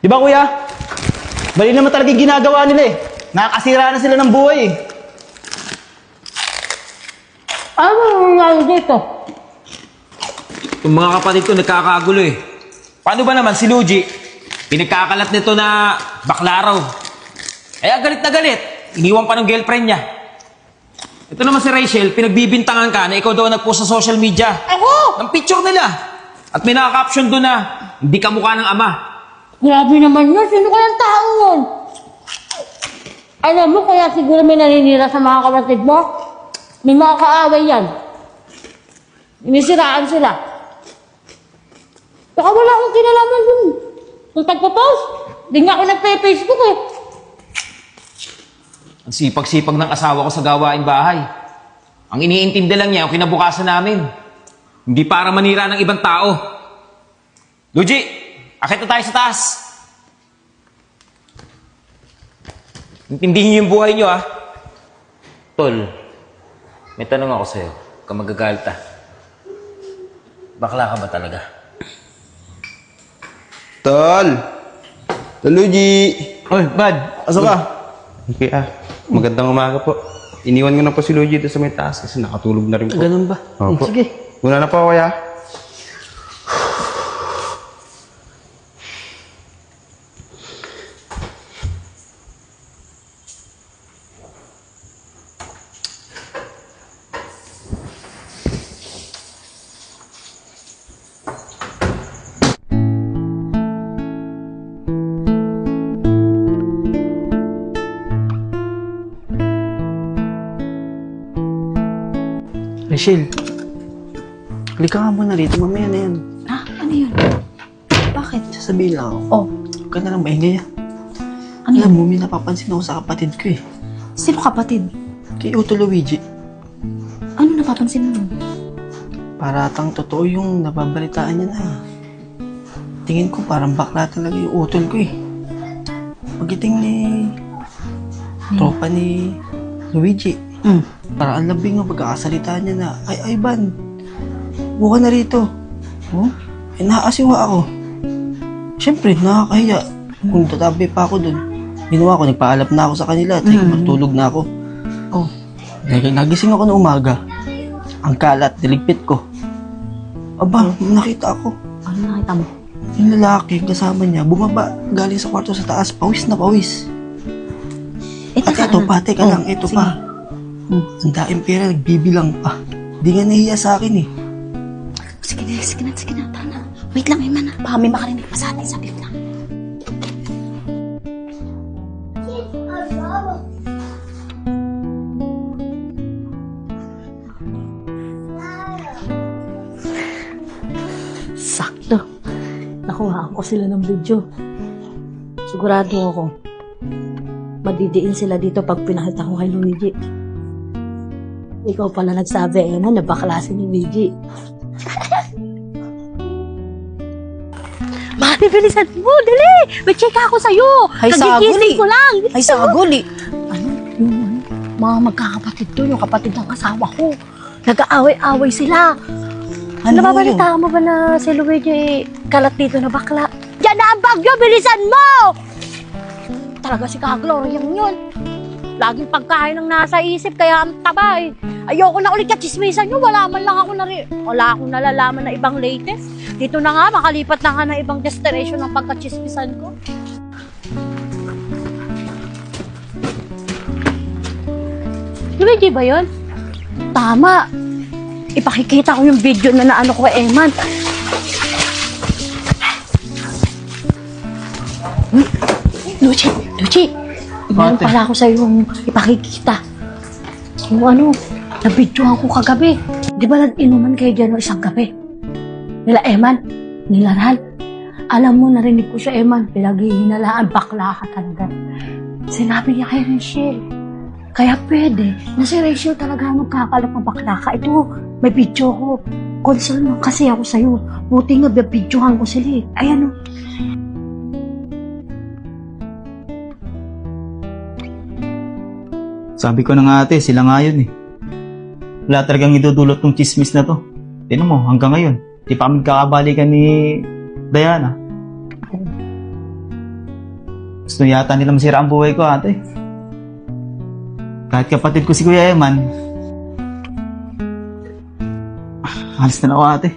Di ba kuya? Mali naman talaga yung ginagawa nila eh. Nakakasira na sila ng buhay eh. Ano nangyayari dito? Yung mga kapatid ko nagkakagulo eh. Paano ba naman si Luigi? Pinagkakalat nito na bakla raw. Kaya galit na galit. Iniwan pa ng girlfriend niya. Ito naman si Rachel, pinagbibintangan ka na ikaw daw nag-post sa social media. Ako? Ng picture nila. At may naka-caption doon na hindi ka mukha ng ama. Grabe naman yun. Sino kayang tao yun? Alam mo, kaya siguro may naninira sa mga kapatid mo. May mga kaaway yan. Inisiraan sila. Baka wala akong kinalaman dun. Kung tagpo-post, di nga ako nagpe-Facebook eh. Ang sipag-sipag ng asawa ko sa gawaing bahay. Ang iniintindi lang niya, ang kinabukasan namin. Hindi para manira ng ibang tao. Luigi, akit na tayo sa taas. Intindihin niyo yung buhay niyo, ah. Tol, may tanong ako sa'yo. Huwag ka magagalit, ah. Bakla ka ba talaga? Tol! Tol Luigi! Oy, Bad! Asa ka? Okay magandang umaga po. Iniwan ko na po si Luigi dito sa may taas kasi nakatulog na rin po. Ganun ba? Opo. Sige. Una na po, kuya. Rachel, halika nga muna rito. Mamaya na yan. Ah, ano yun? Bakit? Sasabihin lang ako. Oh, Huwag ka na lang maingay. ano Alam yun? mo, may napapansin ako sa kapatid ko eh. Sino kapatid? Kay Uto Luigi. Ano napapansin mo? Paratang totoo yung nababalitaan niya na. Tingin ko parang bakla talaga yung utol ko eh. Pagiting ni tropa ni Luigi. Parang ang labing nga pagkakasalita niya na, ay, Ban, buka na rito. Oh? Eh, nakakasiwa ako. Siyempre, nakakahiya. Kung tatabi pa ako dun, ginawa ko, nagpaalap na ako sa kanila at matulog na ako. Oh, nagising ako na umaga. Ang kalat, niligpit ko. Aba, nakita ako. Ano nakita mo? Yung lalaki, kasama niya, bumaba, galing sa kwarto sa taas, pawis na pawis. At ito pa, teka lang, ito sige. pa. Ang daing pera, nagbibilang pa. Di nga nahiya sa akin eh. Sige na, tama. Wait lang, Eman. Baka may makarinig pa sa atin, saglit lang. Sakto. Nakuhaan ko sila ng video. Sigurado ako. Madidiin sila dito pag pinakita ko kay Luigi. Ikaw pala nagsabi, Eman, na baklase ni Luigi. Mati, bilisan mo, dali! May check ako sa'yo! Ay, Kagigising saguli. ko lang! Ay, saguli. Ano? Yung mga magkakapatid to, yung kapatid ng asawa ko. Nag-aaway-aaway sila. Ano Nababalita mo ba na si Luigi kalat dito na bakla? Yan na ang bagyo! Bilisan mo! Talaga si Kagloryang yun. Laging pagkain ang nasa isip, kaya ang tabay. Ayoko na ulit katsismisan nyo. Wala akong nalalaman na ibang latest. Dito na nga, makalipat na nga na ibang destination ng pagkatsismisan ko. Luigi ba yun? Tama. Ipakikita ko yung video na naano ko kay Eman. Luigi, meron Ate. pala ako sa yung ipakikita. Yung ano, nabidyohan ko kagabi. Di ba nag-inuman kayo dyan ng isang gabi? Nila Eman, nila Ral. Alam mo, narinig ko siya, Eman, pinaghihinalaan, bakla ka talaga. Sinabi niya kay Rachel. Kaya pwede na si Rachel talaga magkakalat na bakla ka. Ito, may video ko. Concern lang kasi ako sa'yo. Buti nga, bibidyohan ko sila eh. Ayan o. Sabi ko na nga ate, sila nga yun eh. Wala talagang idudulot ng chismis na to. Tignan mo, hanggang ngayon, di pa kami kakabalikan ni Diana. Gusto yata nila masira ang buhay ko, ate. Kahit kapatid ko si Kuya Eman, alis na ako, ate.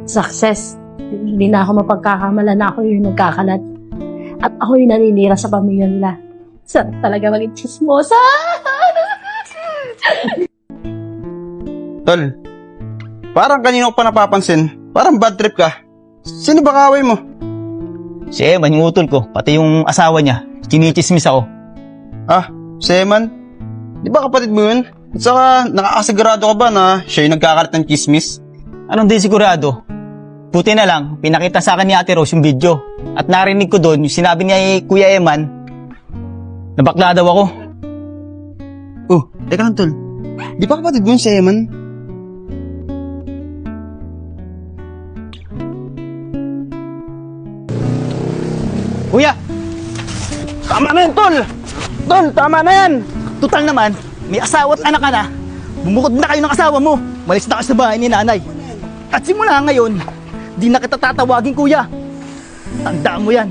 Success. Hindi na ako mapagkakamala na ako yung nagkakalat. At ako yung naninira sa pamilya nila. Sarap talaga maging chismosa. Tol, parang kanino ko pa napapansin. Parang bad trip ka. Sino ba kaaway mo? Si Eman, yung utol ko, pati yung asawa niya, chinichismis ako. Ah, si Eman? Di ba kapatid mo yun? At saka, nakakasigurado ka ba na siya yung nagkakalat ng chismis? Anong di sigurado? Buti na lang, pinakita sa akin ni Ate Rose yung video. At narinig ko doon, yung sinabi niya kay Kuya Eman, na bakla daw ako. Oh, teka lang tol. Di ba kapatid mo yun si Eman? Kuya! Tama na yan, tol! Tol, tama na yan! Tutal naman, may asawa at anak ka na. Bumukod na kayo ng asawa mo. Malis na ka sa bahay ni nanay. At simula ngayon, di na kita tatawagin, kuya. Tandaan mo yan.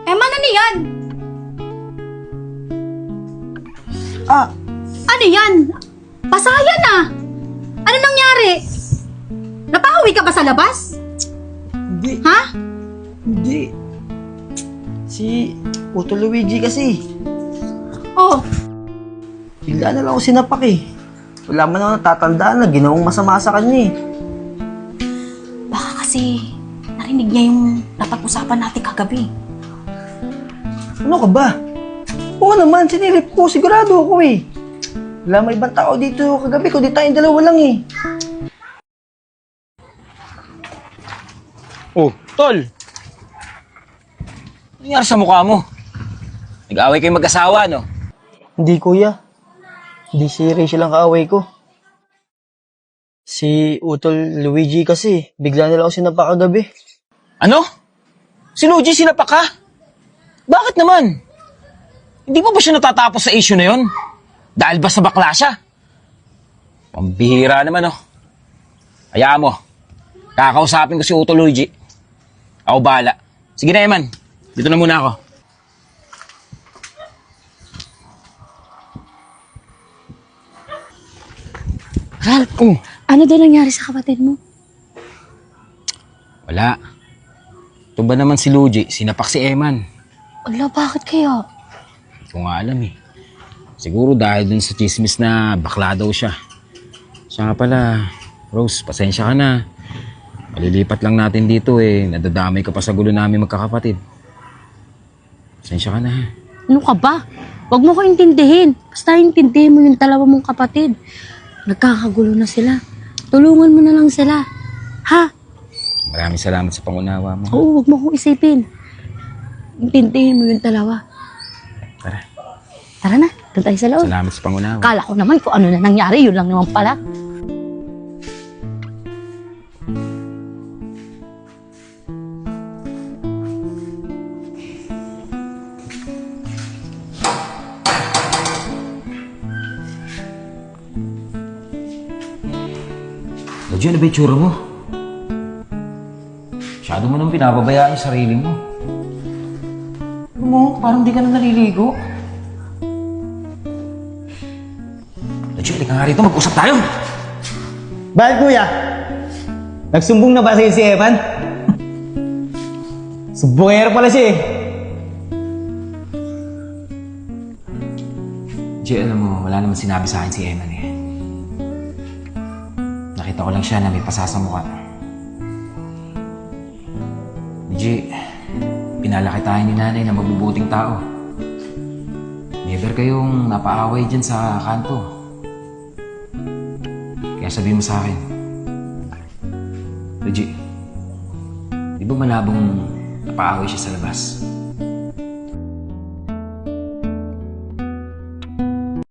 Eman, ano yan? Ah, Ano yan? Pasayan ah! Ano nangyari? Napahawi ka ba sa labas? hindi, Ha? hindi. Si Uto Luigi kasi. Oh, Bigla na lang ako sinapak eh. Wala man ako natatandaan na ginawang masama sa kanya eh. baka kasi narinig niya yung napag-usapan natin kagabi. Ano ka ba? Oo naman, sinilip ko. Sigurado ako eh. Wala may ibang tao dito kagabi ko. Di tayong dalawa lang eh. Oh, tol! Ano nangyari sa mukha mo? Nag-away kayo mag-asawa, no? Hindi kuya. Hindi si Rachel ang kaaway ko. Si Utol Luigi kasi. Bigla na lang ako sinapak kagabi. Ano? Si Luigi sinapak ka? Bakit naman? Hindi pa ba siya natatapos sa issue na yon? Dahil ba sa bakla siya? Pambihira naman, oh. Hayaan mo. Kakausapin ko si Uto Luigi. Ako bahala. Sige na, Eman. Dito na muna ako. Ralph, Oh. ano daw nangyari sa kapatid mo? Wala. Ito ba naman si Luigi? Sinapak si Eman. Ala, bakit kaya? Hindi ko nga alam eh. Siguro dahil dun sa chismis na bakla daw siya. Siya nga pala, Rose, pasensya ka na. Malilipat lang natin dito eh. Nadadamay ka pa sa gulo namin magkakapatid. Pasensya ka na ha. Ano ka ba? Huwag mo ko intindihin. Basta intindihin mo yung dalawa mong kapatid. Nagkakagulo na sila. Tulungan mo na lang sila. Ha? Maraming salamat sa pangunawa mo. Oo, huwag mo kong isipin. Intindihin mo yung dalawa. Tara, Tara na, doon tayo sa loob. salamat sa pangunawa. Kala ko naman kung ano na nangyari, yun lang naman pala. Luigi, ano ba yung tsura mo? Masyado mo nang pinababayaan yung sarili mo. Ano mo, parang di ka na naliligo. Luigi, halika nga rito, mag-usap tayo. Bakit, kuya? Nagsumbong na ba sa'yo si Eman? Sumbongero pala siya eh. Luigi, alam mo, wala naman sinabi sa akin si Eman eh. Nakita ko lang siya na may pasa sa mukha. Luigi, pinalaki tayo ni nanay na mabubuting tao. May ever kayong napaaway dyan sa kanto, kaya sabihin mo sa akin, Reggie, di ba malabong napaaway siya sa labas?